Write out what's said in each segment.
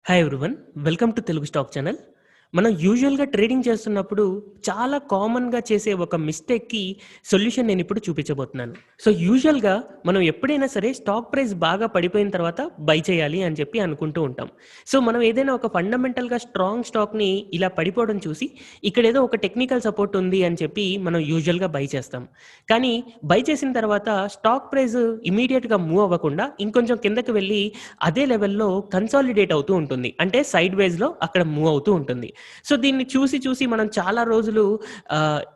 Hi everyone. Welcome to Telugu stock channel. మనం యూజువల్‌గా trading చేస్తున్నప్పుడు చాలా కామన్‌గా చేసే ఒక మిస్టేక్‌కి సొల్యూషన్ నేనిప్పుడు చూపించబోతున్నాను. సో, యూజువల్‌గా మనం ఎప్పుడైనా సరే స్టాక్ ప్రైస్ బాగా పడిపోయిన తర్వాత బై చేయాలి అని చెప్పి అనుకుంటూ ఉంటాం. సో, మనం ఏదైనా ఒక ఫండమెంటల్‌గా స్ట్రాంగ్ స్టాక్‌ని ఇలా పడిపోవడం చూసి ఇక్కడేదో ఒక టెక్నికల్ సపోర్ట్ ఉంది అని చెప్పి మనం యూజువల్‌గా బై చేస్తాం. కానీ బై చేసిన తర్వాత స్టాక్ ప్రైస్ ఇమ్మీడియేట్‌గా మూవ్ అవ్వకుండా ఇంకొంచెం కిందకి వెళ్ళి అదే లెవెల్‌లో కన్సాలిడేట్ అవుతూ ఉంటుంది. అంటే సైడ్ వేస్‌లో అక్కడ మూవ్ అవుతూ ఉంటుంది. సో, దీన్ని చూసి మనం చాలా రోజులు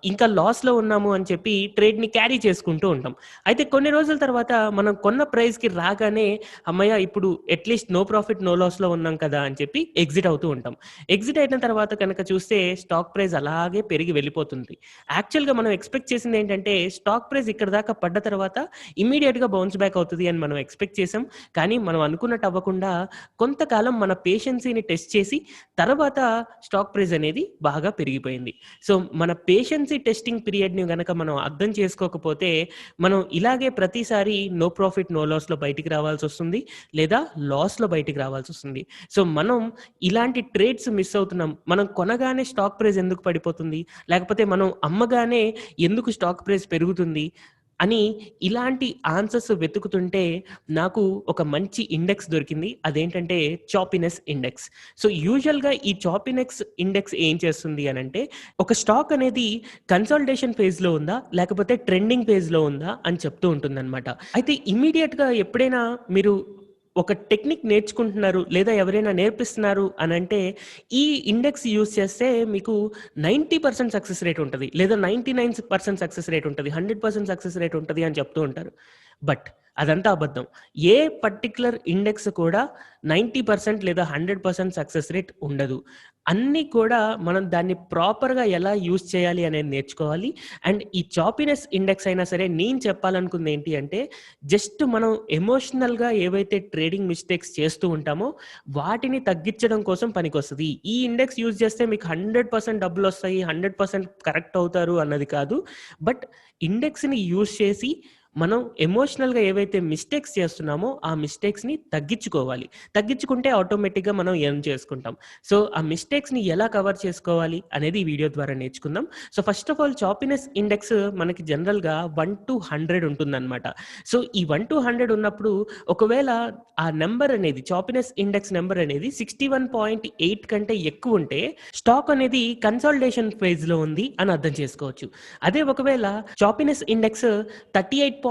ఇంకా లాస్‌లో ఉన్నాము అని చెప్పి ట్రేడ్‌ని క్యారీ చేసుకుంటూ ఉంటాం. అయితే కొన్ని రోజుల తర్వాత మనం కొన్న ప్రైస్‌కి రాగానే హమ్మయ్య! ఇప్పుడు అట్‌లీస్ట్ నో ప్రాఫిట్, నో లాస్‌లో ఉన్నాం కదా! అని చెప్పి ఎగ్జిట్ అవుతూ ఉంటాం. ఎగ్జిట్ అయిన తర్వాత కనుక చూస్తే స్టాక్ ప్రైస్ అలాగే పెరిగి వెళ్ళిపోతుంది. యాక్చువల్‌గా మనం ఎక్స్‌పెక్ట్ చేసిందేంటంటే స్టాక్ ప్రైస్ ఇక్కడి దాకా పడ్డ తర్వాత ఇమ్మీడియేట్‌గా బౌన్స్ బ్యాక్ అవుతది అని మనం ఎక్స్‌పెక్ట్ చేసాం. కానీ మనం అనుకున్నట్టు అవ్వకుండా కొంతకాలం మన పేషెన్సీని టెస్ట్ చేసి తర్వాత స్టాక్ ప్రైస్ అనేది బాగా పెరిగిపోయింది. సో, మన పేషెన్సీ టెస్టింగ్ పీరియడ్‌ని గనక మనం అర్థం చేసుకోకపోతే, మనం ఇలాగే ప్రతిసారి నో ప్రాఫిట్, నో లాస్‌లో బయటికి రావాల్సొస్తుంది. లేదా లాస్‌లో బయటికి రావాల్సొస్తుంది. సో, మనం ఇలాంటి ట్రేడ్స్ మిస్ అవుతున్నాం. మనం కొనగానే స్టాక్ ప్రైస్ ఎందుకు పడిపోతుంది? లేకపోతే మనం అమ్మగానే ఎందుకు స్టాక్ ప్రైస్ పెరుగుతుంది? అని ఇలాంటి ఆన్సర్స్ వెతుకుతుంటే నాకు ఒక మంచి ఇండెక్స్ దొరికింది. అదేంటంటే చాపీనెస్ ఇండెక్స్. సో, యూజువల్‌గా ఈ చాపీనెస్ ఇండెక్స్ ఏం చేస్తుంది అనంటే, ఒక స్టాక్ అనేది కన్సాలిడేషన్ ఫేజ్‌లో ఉందా? లేకపోతే ట్రెండింగ్ ఫేజ్‌లో ఉందా? అని చెప్తూ ఉంటుందనమాట. అయితే ఇమ్మీడియేట్‌గా ఎప్పుడైనా మీరు ఒక టెక్నిక్ నేర్చుకుంటున్నారు లేదా ఎవరైనా నేర్పిస్తున్నారు అనంటే, ఈ ఇండెక్స్ యూజ్ చేస్తే మీకు 90% సక్సెస్ రేట్ ఉంటది. లేదా 99% సక్సెస్ రేట్ ఉంటది. 100% సక్సెస్ రేట్ ఉంటది అని చెప్తూ ఉంటారు. బట్ అదంతా అబద్ధం. ఏ పర్టిక్యులర్ ఇండెక్స్ కూడా 90% లేదా 100% సక్సెస్ రేట్ ఉండదు. అన్నీ కూడా మనం దాన్ని ప్రాపర్‌గా ఎలా యూజ్ చేయాలి అనేది నేర్చుకోవాలి. అండ్ ఈ చాపీనెస్ ఇండెక్స్ అయినా సరే నేను చెప్పాలనుకుంది ఏంటి అంటే, జస్ట్ మనం ఎమోషనల్‌గా ఏవైతే ట్రేడింగ్ మిస్టేక్స్ చేస్తూ ఉంటామో, వాటిని తగ్గించడం కోసం పనికొస్తది. ఈ ఇండెక్స్ యూజ్ చేస్తే మీకు 100% డబ్బులొస్తాయి, 100% కరెక్ట్ అవుతారు అన్నది కాదు. బట్ ఇండెక్స్‌ని యూజ్ చేసి మనం ఎమోషనల్‌గా ఏవైతే మిస్టేక్స్ చేస్తున్నామో, ఆ మిస్టేక్స్‌ని తగ్గించుకోవాలి. తగ్గించుకుంటే ఆటోమేటిక్‌గా మనం ఎర్న్ చేసుకుంటాం. సో, ఆ మిస్టేక్స్‌ని ఎలా కవర్ చేసుకోవాలి అనేది ఈ వీడియో ద్వారా నేర్చుకుందాం. So, first of all choppiness index మనకి జనరల్‌గా 1-100 ఉంటుందన్నమాట. సో, ఈ 1-100 ఉన్నప్పుడు ఒకవేళ ఆ నంబర్ అనేది చాపీనెస్ ఇండెక్స్ నంబర్ అనేది 61.8 కంటే ఎక్కువుంటే స్టాక్ అనేది కన్సాలిడేషన్ ఫేజ్‌లో ఉంది అని అర్థం చేసుకోవచ్చు. అదే ఒకవేళ చాపీనెస్ ఇండెక్స్ 38.2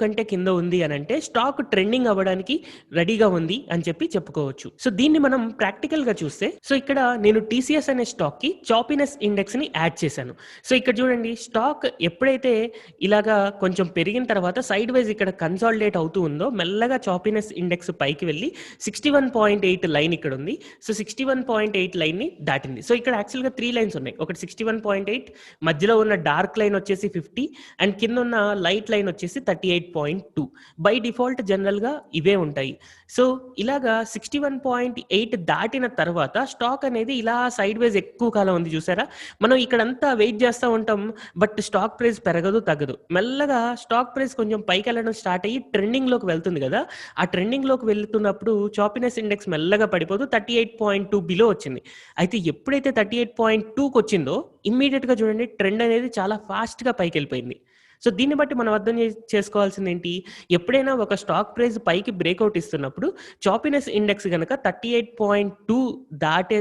కంటే కింద ఉంది అనంటే స్టాక్ ట్రెండింగ్ అవ్వడానికి రెడీగా ఉంది అని చెప్పి చెప్పుకోవచ్చు. సో, దీన్ని మనం ప్రాక్టికల్‌గా చూస్తే ఇక్కడ నేను టీసీఎస్ అనే స్టాక్‌కి చాపీనెస్ ఇండెక్స్‌ని యాడ్ చేశాను. సో, ఇక్కడ చూడండి స్టాక్ ఎప్పుడైతే ఇలాగా కొంచెం పెరిగిన తర్వాత సైడ్‌వేస్ ఇక్కడ కన్సాలిడేట్ అవుతూ ఉందో మెల్లగా చాపీనెస్ ఇండెక్స్ పైకి వెళ్ళి 61.8 లైన్ ఇక్కడుంది. సో, 61.8 లైన్‌ని దాటింది. సో, ఇక్కడ యాక్చువల్‌గా 3 లైన్స్ ఉన్నాయి. ఒకటి 61.8 మధ్యలో ఉన్న డార్క్ లైన్ వచ్చేసి 50 అండ్ కిందున్న లైట్ లైన్ వచ్చేసి 38.2. బై డిఫాల్ట్ జనరల్‌గా ఇవే ఉంటాయి. సో, ఇలాగా 61.8 దాటిన తర్వాత స్టాక్ అనేది ఇలా సైడ్‌వేస్ ఎక్కువ కాలం ఉంది చూసారా? మనం ఇక్కడంతా వెయిట్ చేస్తా ఉంటాం. బట్ స్టాక్ ప్రైస్ పెరగదు, తగ్గదు. మెల్లగా స్టాక్ ప్రైస్ కొంచెం పైకెళ్ళడం స్టార్ట్ అయ్యి ట్రెండింగ్‌లోకి వెళ్తుంది గదా! ఆ ట్రెండింగ్‌లోకి వెళ్తున్నప్పుడు చాపీనెస్ ఇండెక్స్ మెల్లగా పడిపోతూ 38.2 బిలో వచ్చింది. అయితే ఎప్పుడైతే 38.2కొచ్చిందో ఇమ్మీడియేట్‌గా చూడండి ట్రెండ్ అనేది చాలా ఫాస్ట్‌గా పైకెళ్ళిపోయింది. సో, దీన్ని బట్టి మనం అర్థం చేసుకోవాల్సిందేంటి? ఎప్పుడైనా ఒక స్టాక్ ప్రైస్ పైకి బ్రేకౌట్ ఇస్తున్నప్పుడు చాపీనెస్ ఇండెక్స్ గనక 38.2 దాటే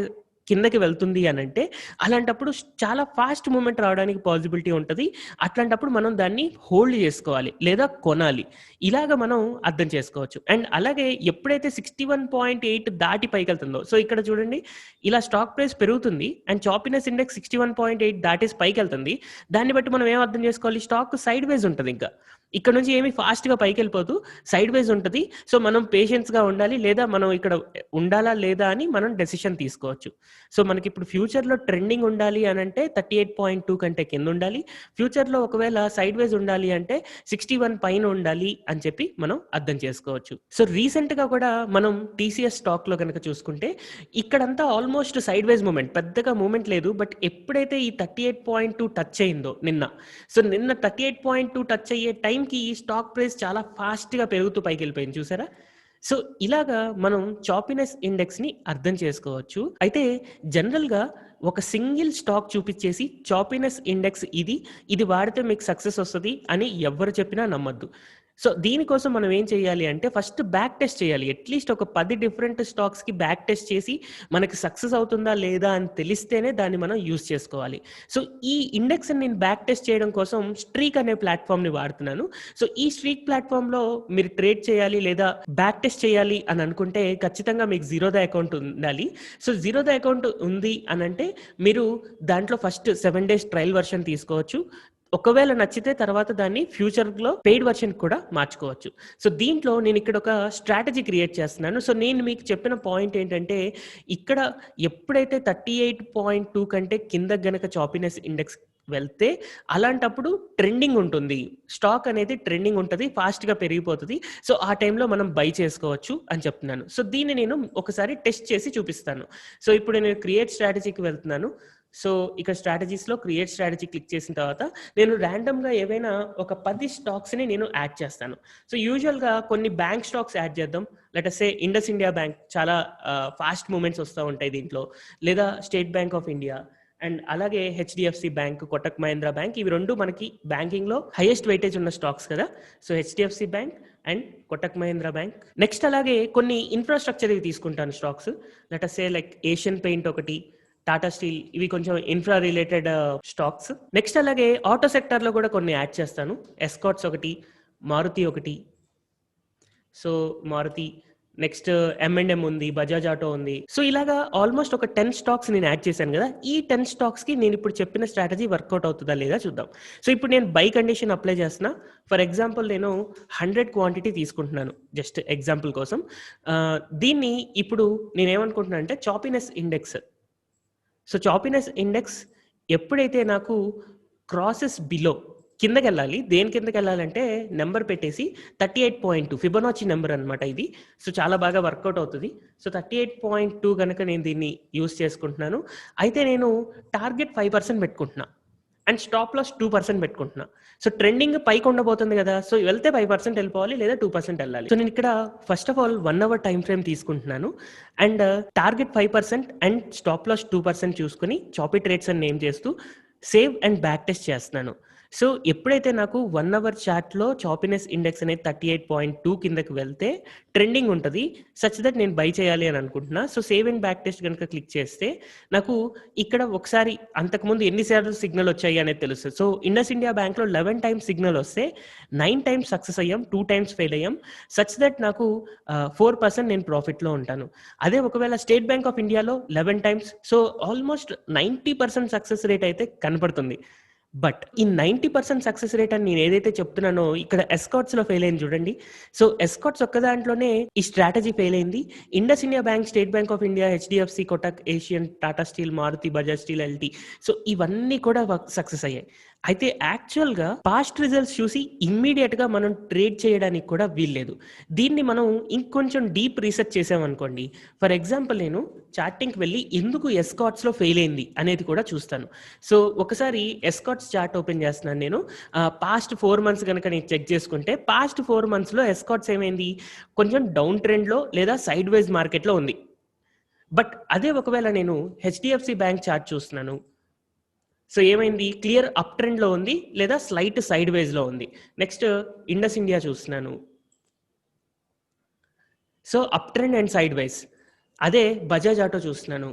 కిందకి వెళ్తుంది అనంటే, అలాంటప్పుడు చాలా ఫాస్ట్ మూవ్‌మెంట్ రావడానికి పాసిబిలిటీ ఉంటది. అట్లాంటప్పుడు మనం దాన్ని హోల్డ్ జేసుకోవాలి లేదా కొనాలి. ఇలాగ మనం అర్థం చేసుకోవచ్చు. అండ్ అలాగే ఎప్పుడైతే 61.8 దాటి పైకెళ్తుందో సో, ఇక్కడ చూడండి ఇలా స్టాక్ ప్రైస్ పెరుగుతుంది అండ్ చాపీనెస్ ఇండెక్స్ 61.8 దాటేసి పైకెళ్తుంది. దాన్ని బట్టి మనం ఏం అర్థం చేసుకోవాలి? స్టాక్ సైడ్‌వేస్ ఉంటదింకా. ఇక్కడ నుంచి ఏమి ఫాస్ట్‌గా పైకెళ్ళిపోదు. సైడ్‌వేస్ ఉంటది. సో, మనం పేషెన్స్‌గా ఉండాలి. లేదా మనం ఇక్కడ ఉండాలా? లేదా? అని మనం డెసిషన్ తీసుకోవచ్చు. సో, మనకిప్పుడు ఫ్యూచర్‌లో ట్రెండింగ్ ఉండాలి అనంటే 38.2 కంటే కిందుండాలి. ఫ్యూచర్‌లో ఒకవేళ సైడ్‌వేస్ ఉండాలి అంటే 61 పైన ఉండాలి అని చెప్పి మనం అర్థం చేసుకోవచ్చు. సో, రీసెంట్‌గా కూడా మనం టీసీఎస్ స్టాక్‌లో గనక చూసుకుంటే ఇక్కడంతా ఆల్మోస్ట్ సైడ్‌వేస్ మూవ్‌మెంట్. పెద్దగా మూవ్‌మెంట్ లేదు. బట్ ఎప్పుడైతే ఈ 38.2 టచ్ అయిందో నిన్న. సో, నిన్న 38.2 టచ్ అయ్యే టైంకి ఈ స్టాక్ ప్రైస్ చాలా ఫాస్ట్‌గా పెరుగుతూ పైకెళ్ళిపోయింది చూసారా? సో ఇలాగా మనం చాపీనెస్ ఇండెక్స్‌ని అర్థం చేసుకోవచ్చు. అయితే జనరల్‌గా ఒక సింగిల్ స్టాక్ చూపిచ్చేసి చాపీనెస్ ఇండెక్స్ ఇది వాడితే మీకు సక్సెస్ వస్తది అని ఎవ్వరు చెప్పినా నమ్మొద్దు. సో దీనికోసం మనం ఏం చేయాలి అంటే ఫస్ట్ బ్యాక్ టెస్ట్ చేయాలి. అట్‌లీస్ట్ ఒక 10 డిఫరెంట్ స్టాక్స్‌కి బ్యాక్ టెస్ట్ చేసి మనకి సక్సెస్ అవుతుందా లేదా అని తెలిస్తేనే దాన్ని మనం యూజ్ చేసుకోవాలి. సో ఈ ఇండెక్స్‌ని నేను బ్యాక్ టెస్ట్ చేయడం కోసం స్ట్రీక్ అనే ప్లాట్‌ఫార్మ్‌ని వాడుతున్నాను. సో ఈ స్ట్రీక్ ప్లాట్‌ఫార్మ్‌లో మీరు ట్రేడ్ చేయాలి లేదా బ్యాక్ టెస్ట్ చేయాలి అని అనుకుంటే ఖచ్చితంగా మీకు జీరోదా అకౌంట్ ఉండాలి. సో జీరోదా అకౌంట్ ఉంది అనంటే మీరు దాంట్లో ఫస్ట్ 7 డేస్ ట్రయల్ వెర్షన్ తీసుకోవచ్చు. ఒకవేళ నచ్చితే తర్వాత దాన్ని ఫ్యూచర్‌లో పెయిడ్ వెర్షన్ కూడా మార్చుకోవచ్చు. సో దీంట్లో నేనిక్కడ ఒక స్ట్రాటజీ క్రియేట్ చేస్తున్నాను. సో నేను మీకు చెప్పిన పాయింట్ ఏంటంటే ఇక్కడ ఎప్పుడైతే 38.2 కంటే కిందకి గనక చాపీనెస్ ఇండెక్స్ వెళ్తే అలాంటప్పుడు ట్రెండింగ్ ఉంటుంది. స్టాక్ అనేది ట్రెండింగ్ ఉంటది. ఫాస్ట్‌గా పెరిగిపోతది. సో ఆ టైంలో మనం బై చేసుకోవచ్చు అని చెప్తున్నాను. సో దీన్ని నేను ఒకసారి టెస్ట్ చేసి చూపిస్తాను. సో ఇప్పుడు నేను క్రియేట్ స్ట్రాటజీకి వెళ్తున్నాను. సో ఇక్కడ స్ట్రాటజీస్‌లో క్రియేట్ స్ట్రాటజీ క్లిక్ చేసిన తర్వాత నేను ర్యాండమ్‌గా ఏవైనా ఒక 10 స్టాక్స్‌ని నేను యాడ్ చేస్తాను. సో యూజువల్‌గా కొన్ని బ్యాంక్ స్టాక్స్ యాడ్ చేద్దాం. Let us say Indus India bank చాలా ఫాస్ట్ మూవ్‌మెంట్స్ వస్తా ఉంటాయి దీంట్లో. లేదా State Bank of India and అలాగే HDFC bank, Kotak Mahindra bank ఇవి 2 మనకి బ్యాంకింగ్‌లో హైయెస్ట్ వెయిటేజ్ ఉన్న స్టాక్స్ కదా! So HDFC bank and Kotak Mahindra bank. Next అలాగే కొన్ని ఇన్‌ఫ్రాస్ట్రక్చర్‌వి తీసుకుంటాను stocks. Let us say like Asian paint ఒకటి, టాటా స్టీల్ ఇవి కొంచెం ఇన్ఫ్రా రిలేటెడ్ స్టాక్స్. నెక్స్ట్ అలాగే ఆటో సెక్టార్‌లో కూడా కొన్ని యాడ్ చేస్తాను. ఎస్కార్ట్స్ ఒకటి, మారుతి ఒకటి. సో మారుతి నెక్స్ట్ ఎమ్&ఎమ్ ఉంది, బజాజ్ ఆటో ఉంది. సో ఇలాగా ఆల్మోస్ట్ ఒక 10 స్టాక్స్ నేను యాడ్ చేశాను గదా! ఈ 10 స్టాక్స్‌కి నేను ఇప్పుడు చెప్పిన స్ట్రాటజీ వర్కౌట్ అవుతదా లేదా చూద్దాం. సో ఇప్పుడు నేను బై కండిషన్ అప్లై చేస్తున్నా. ఫర్ ఎగ్జాంపుల్ నేను 100 క్వాంటిటీ తీసుకుంటున్నాను. జస్ట్ ఎగ్జాంపుల్ కోసం. దీన్ని ఇప్పుడు నేనేమనుకుంటున్నా అంటే చాపీనెస్ ఇండెక్స్. సో చాపీనెస్ ఇండెక్స్ ఎప్పుడైతే నాకు క్రాసెస్ బిలో కిందకెళ్ళాలి. దేని కిందకెళ్ళాలంటే నంబర్ పెట్టేసి 38.2 ఫిబొనాచి నంబర్ అనమాట ఇది. సో చాలా బాగా వర్కౌట్ అవుతది. సో 38.2 గనక నేను దీన్ని యూజ్ చేసుకుంటున్నాను. అయితే నేను టార్గెట్ 5% పెట్టుకుంటున్నా. అండ్ స్టాప్ లాస్ 2% పెట్టుకుంటున్నా. సో ట్రెండింగ్ పైకి ఉండబోతుంది గదా! సో వెళ్తే 5% వెళ్ళిపోవాలి లేదా 2% వెళ్ళాలి. సో నేను ఇక్కడ first of all 1 hour time frame తీసుకుంటున్నాను. And target 5% and stop loss 2% చూసుకొని చాపీ ట్రేడ్స్ అని నేమ్ చేస్తూ సేవ్ అండ్ బ్యాక్ టెస్ట్ చేస్తున్నాను. సో ఎప్పుడైతే నాకు 1 అవర్ చార్ట్‌లో చాపీనెస్ ఇండెక్స్ అనేది 38.2 కిందకి వెళ్తే ట్రెండింగ్ ఉంటది. సచ్ దట్ నేను బై చేయాలి అని అనుకుంటున్నా. So save and back test గనుక క్లిక్ చేస్తే నాకు ఇక్కడ ఒకసారి అంతకుముందు ఎన్ని సార్లు సిగ్నల్ వచ్చాయి అనేది తెలుస్తది. సో ఇండస్ ఇండియా బ్యాంక్‌లో 11 టైమ్స్ సిగ్నల్ వస్తే 9 టైమ్స్ సక్సెస్ అయ్యాం. 2 టైమ్స్ ఫెయిల్ అయ్యాం. సచ్ దట్ నాకు 4% నేను ప్రాఫిట్‌లో ఉంటాను. అదే ఒకవేళ స్టేట్ బ్యాంక్ ఆఫ్ ఇండియాలో 11 times so almost 90% success rate అయితే కనపడుతుంది. బట్ ఈ 90% సక్సెస్ రేట్ అని నేను ఏదైతే చెప్తున్నానో ఇక్కడ ఎస్కార్ట్స్‌లో ఫెయిల్ అయింది చూడండి. సో ఎస్కార్ట్స్ ఒక్క దాంట్లోనే ఈ స్ట్రాటజీ ఫెయిల్ అయింది. Indus India Bank, State Bank of India, HDFC, Kotak, Asian, Tata steel, Maruti, Bajaj steel, LT so ఇవన్నీ కూడా సక్సెస్ అయ్యాయి. అయితే యాక్చువల్‌గా పాస్ట్ రిజల్ట్స్ చూసి ఇమ్మీడియేట్‌గా మనం ట్రేడ్ చేయడానికి కూడా వీల్లేదు. దీన్ని మనం ఇంకొంచెం డీప్ రీసెర్చ్ చేసామనుకోండి. ఫర్ ఎగ్జాంపుల్ నేను చార్టింగ్‌కి వెళ్ళి ఎందుకు ఎస్కార్ట్స్‌లో ఫెయిల్ అయింది అనేది కూడా చూస్తాను. సో ఒకసారి ఎస్కార్ట్స్ చార్ట్ ఓపెన్ చేస్తున్నాను నేను. పాస్ట్ 4 మంత్స్ గనక నేను చెక్ చేసుకుంటే పాస్ట్ 4 మంత్స్‌లో ఎస్కార్ట్స్ ఏమైంది? కొంచెం డౌన్ ట్రెండ్‌లో లేదా సైడ్‌వేస్ మార్కెట్‌లో ఉంది. బట్ అదే ఒకవేళ నేను హెచ్‌డిఎఫ్‌సి బ్యాంక్ చార్ట్ చూస్తున్నాను. సో ఏమైంది? క్లియర్ అప్ ట్రెండ్‌లో ఉంది లేదా స్లైట్ సైడ్‌వేస్‌లో ఉంది. నెక్స్ట్ ఇండస్ ఇండియా చూస్తున్నాను. So up trend and సైడ్‌వేస్. అదే బజాజ్ ఆటో చూస్తున్నాను.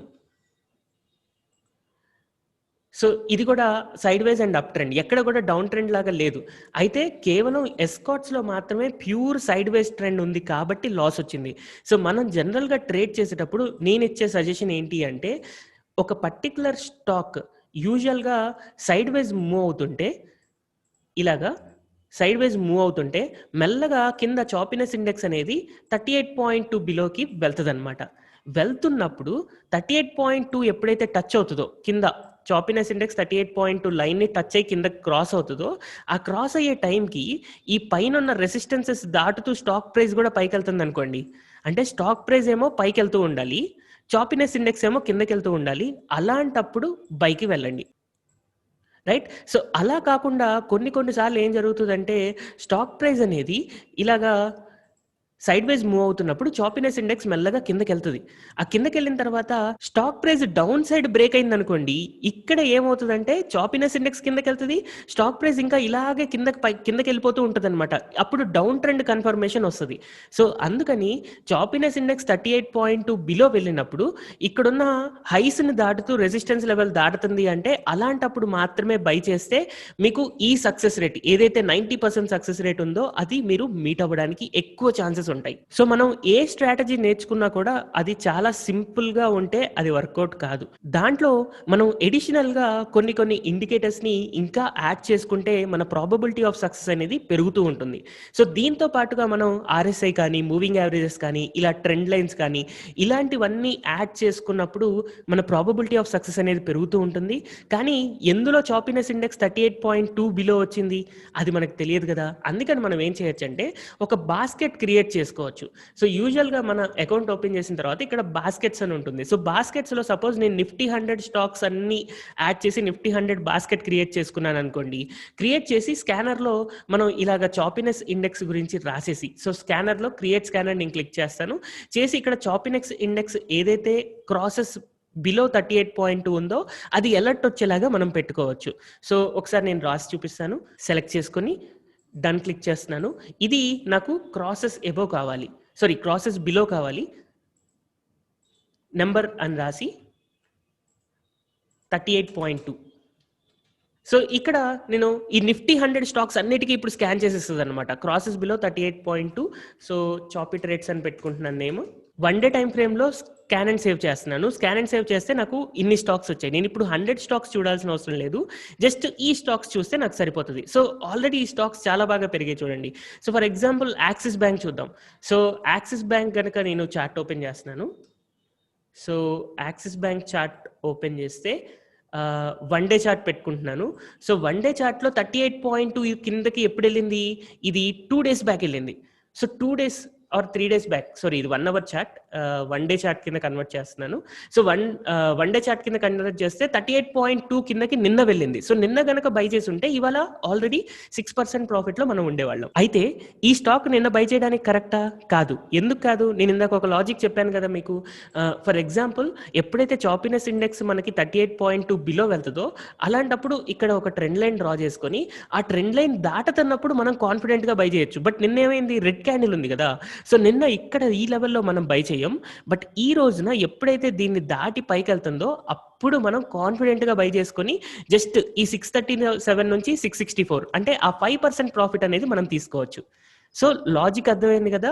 సో ఇది కూడా సైడ్‌వేస్ అండ్ అప్ ట్రెండ్. ఎక్కడ కూడా డౌన్ ట్రెండ్ లాగా లేదు. అయితే కేవలం ఎస్కార్ట్స్‌లో మాత్రమే ప్యూర్ సైడ్‌వేస్ ట్రెండ్ ఉంది కాబట్టి లాస్ వచ్చింది. సో మనం జనరల్‌గా ట్రేడ్ చేసేటప్పుడు నేనిచ్చే సజెషన్ ఏంటి అంటే ఒక పర్టిక్యులర్ స్టాక్ యూజువల్‌గా సైడ్‌వేస్ మూవ్ అవుతుంటే ఇలాగా సైడ్‌వేస్ మూవ్ అవుతుంటే మెల్లగా కింద చాపీనెస్ ఇండెక్స్ అనేది 38.2 బిలోకి వెళ్తదనమాట. వెళ్తున్నప్పుడు 38.2 ఎప్పుడైతే టచ్ అవుతదో కింద చాపీనెస్ ఇండెక్స్ 38.2 లైన్‌ని టచ్ అయ్యి కిందకి క్రాస్ అవుతదో, ఆ క్రాస్ అయ్యే టైంకి ఈ పైనున్న రెసిస్టెన్సెస్ దాటుతూ స్టాక్ ప్రైస్ గూడా పైకెళ్తుందనుకోండి. అంటే స్టాక్ ప్రైస్ ఏమో పైకెళ్తూ ఉండాలి. చాపీనెస్ ఇండెక్స్ ఏమో కిందకెళ్తూ ఉండాలి. అలాంటప్పుడు బైకి వెళ్ళండి. రైట్? సో, అలా కాకుండా కొన్ని కొన్ని సార్లు ఏం జరుగుతదంటే స్టాక్ ప్రైస్ అనేది ఇలాగా సైడ్‌వేస్ మూవ్ అవుతున్నప్పుడు చాపీనెస్ ఇండెక్స్ మెల్లగా కిందకెళ్తది. ఆ కిందకెళ్ళిన తర్వాత stock price down side break అయిందనుకోండి, ఇక్కడ ఏమవుతదంటే చాపీనెస్ ఇండెక్స్ కిందకెళ్తది. స్టాక్ ప్రైస్ ఇంకా ఇలాగే కిందకెళ్ళిపోతూ ఉంటదనమాట. అప్పుడు డౌన్ ట్రెండ్ కన్ఫర్మేషన్ ఒస్తది. సో, అందుకని చాపీనెస్ ఇండెక్స్ 38.2 బిలో వెళ్ళినప్పుడు ఇక్కడున్న హైస్‌ని దాటుతూ రెసిస్టెన్స్ లెవెల్ దాటుతుంది అంటే, అలాంటప్పుడు మాత్రమే బై చేస్తే మీకు ఈ సక్సెస్ రేట్ ఏదైతే 90% సక్సెస్ రేట్ ఉందో అది మీరు మీట్ అవ్వడానికి ఎక్కువ ఛాన్సెస్ ఉంటాయి. సో, మనం ఏ స్ట్రాటజీ నేర్చుకున్నా కూడా అది చాలా సింపుల్‌గా ఉంటే అది వర్కౌట్ కాదు. దాంట్లో మనం అడిషనల్‌గా కొన్ని ఇండికేటర్స్‌ని ఇంకా యాడ్ చేసుకుంటే మన ప్రాబబిలిటీ ఆఫ్ సక్సెస్ అనేది పెరుగుతూ ఉంటుంది. సో, దీంతో పాటుగా మనం ఆర్ఎస్ఐ కానీ, మూవింగ్ యావరేజెస్ కానీ, ఇలా ట్రెండ్ లైన్స్ కానీ ఇలాంటివన్నీ యాడ్ చేసుకున్నప్పుడు మన ప్రాబబిలిటీ ఆఫ్ సక్సెస్ అనేది పెరుగుతూ ఉంటుంది. కానీ ఎందులో చాపీనెస్ ఇండెక్స్ 38.2 బిలో వచ్చింది? అది మనకు తెలియదు గదా! అందుకని మనం ఏం చేయొచ్చంటే ఒక బాస్కెట్ క్రియేట్ చేసుకోవచ్చు. సో, యూజువల్‌గా మన అకౌంట్ ఓపెన్ చేసిన తర్వాత ఇక్కడ బాస్కెట్స్ అని ఉంటుంది. సో, బాస్కెట్స్‌లో సపోజ్ నేను నిఫ్టీ 100 స్టాక్స్ అన్నీ యాడ్ చేసి నిఫ్టీ 100 బాస్కెట్ క్రియేట్ చేసుకున్నాననుకోండి. క్రియేట్ చేసి స్కానర్‌లో మనం ఇలాగ చాపీనెస్ ఇండెక్స్ గురించి రాసేసి సో, స్కానర్‌లో క్రియేట్ స్కానర్ నేను క్లిక్ చేస్తాను. చేసి ఇక్కడ చాపీనెస్ ఇండెక్స్ ఏదైతే క్రాసెస్ బిలో 38.2 ఉందో అది అలర్ట్ వచ్చేలాగా మనం పెట్టుకోవచ్చు. సో, ఒకసారి నేను రాసి చూపిస్తాను. సెలెక్ట్ చేసుకొని డన్ క్లిక్ చేస్తున్నాను. ఇది నాకు క్రాసెస్ అబోవ్ కావాలి. సారీ క్రాసెస్ బిలో కావాలి. నంబర్ అని రాసి 38.2 సో, ఇక్కడ నేను ఈ నిఫ్టీ 100 స్టాక్స్ అన్నిటికి ఇప్పుడు స్కాన్ చేసేస్తదనమాట. Crosses below 38.2 so, choppy trades అని పెట్టుకుంటున్నాను నేమ్. 1 డే టైమ్ ఫ్రేమ్‌లో స్కాన్ అండ్ సేవ్ చేస్తున్నాను. స్కాన్ అండ్ సేవ్ చేస్తే నాకు ఇన్ని స్టాక్స్ వచ్చాయి. నేనిప్పుడు 100 స్టాక్స్ చూడాల్సిన అవసరం లేదు. జస్ట్ ఈ స్టాక్స్ చూస్తే నాకు సరిపోతది. సో, ఆల్రెడీ ఈ స్టాక్స్ చాలా బాగా పెరిగాయి చూడండి. So, for example Axis bank చూద్దాం. సో, యాక్సిస్ బ్యాంక్ గనక నేను చార్ట్ ఓపెన్ చేస్తున్నాను. So, Axis bank chart open చేస్తే 1 డే చార్ట్ పెట్టుకుంటున్నాను. సో, 1 డే చార్ట్‌లో 38.2 కిందకి ఎప్పుడెళ్ళింది? ఇది 2 డేస్ బ్యాక్ ఎళ్ళింది. So, 2 days or 3 days back sorry ఇది 1 అవర్ చార్ట్ 1 డే చార్ట్ కింద కన్వర్ట్ చేస్తున్నాను. సో, 1 డే చార్ట్ కింద కన్వర్ట్ చేస్తే 38.2 కిందకి నిన్న వెళ్ళింది. సో, నిన్న గనక బై చేసుంటే ఇవాళ ఆల్రెడీ 6% ప్రాఫిట్‌లో మనం ఉండేవాళ్ళం. అయితే ఈ స్టాక్ నిన్న బై చేయడానికి కరెక్టా? కాదు. ఎందుకు కాదు? నేను ఇందాక ఒక లాజిక్ చెప్పాను కదా మీకు. ఫర్ ఎగ్జాంపుల్ ఎప్పుడైతే చాపీనెస్ ఇండెక్స్ మనకి 38.2 బిలో వెళ్తదో అలాంటప్పుడు ఇక్కడ ఒక ట్రెండ్ లైన్ డ్రా చేసుకొని ఆ ట్రెండ్ లైన్ దాటుతున్నప్పుడు మనం కాన్ఫిడెంట్‌గా బై చేయొచ్చు. బట్ నిన్నేమైంది రెడ్ క్యాండిల్ ఉంది కదా! సో, నిన్న ఇక్కడ ఈ లెవెల్‌లో మనం బై చేయం. బట్ ఈ రోజున ఎప్పుడైతే దీన్ని దాటి పైకెళ్తుందో అప్పుడు మనం కాన్ఫిడెంట్‌గా బై చేసుకొని జస్ట్ ఈ 637 నుంచి 664 అంటే ఆ 5% ప్రాఫిట్ అనేది మనం తీసుకోవచ్చు. సో, లాజిక్ అర్థమైంది కదా!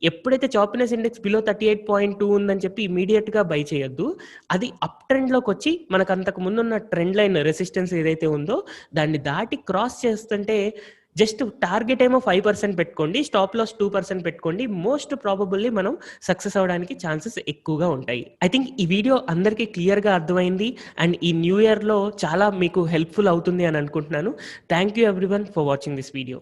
ఎప్పుడైతే చాపీనెస్ ఇండెక్స్ బిలో 38.2 ఉందని చెప్పి ఇమ్మీడియేట్‌గా బై చేయొద్దు. అది అప్ ట్రెండ్‌లోకొచ్చి మనకు అంతకు ముందున్న ట్రెండ్ లైన్ రెసిస్టెన్స్ ఏదైతే ఉందో దాన్ని దాటి క్రాస్ చేస్తుంటే జస్ట్ టార్గెట్ ఏమో 5% పెట్టుకోండి. స్టాప్ లాస్ 2% పెట్టుకోండి. మోస్ట్ ప్రాబబుల్లీ మనం సక్సెస్ అవ్వడానికి ఛాన్సెస్ ఎక్కువగా ఉంటాయి. ఐ థింక్ ఈ వీడియో అందరికీ క్లియర్‌గా అర్థమైంది. అండ్ ఈ న్యూ ఇయర్‌లో చాలా మీకు హెల్ప్‌ఫుల్ అవుతుంది అని అనుకుంటున్నాను. Thank you everyone for watching this video.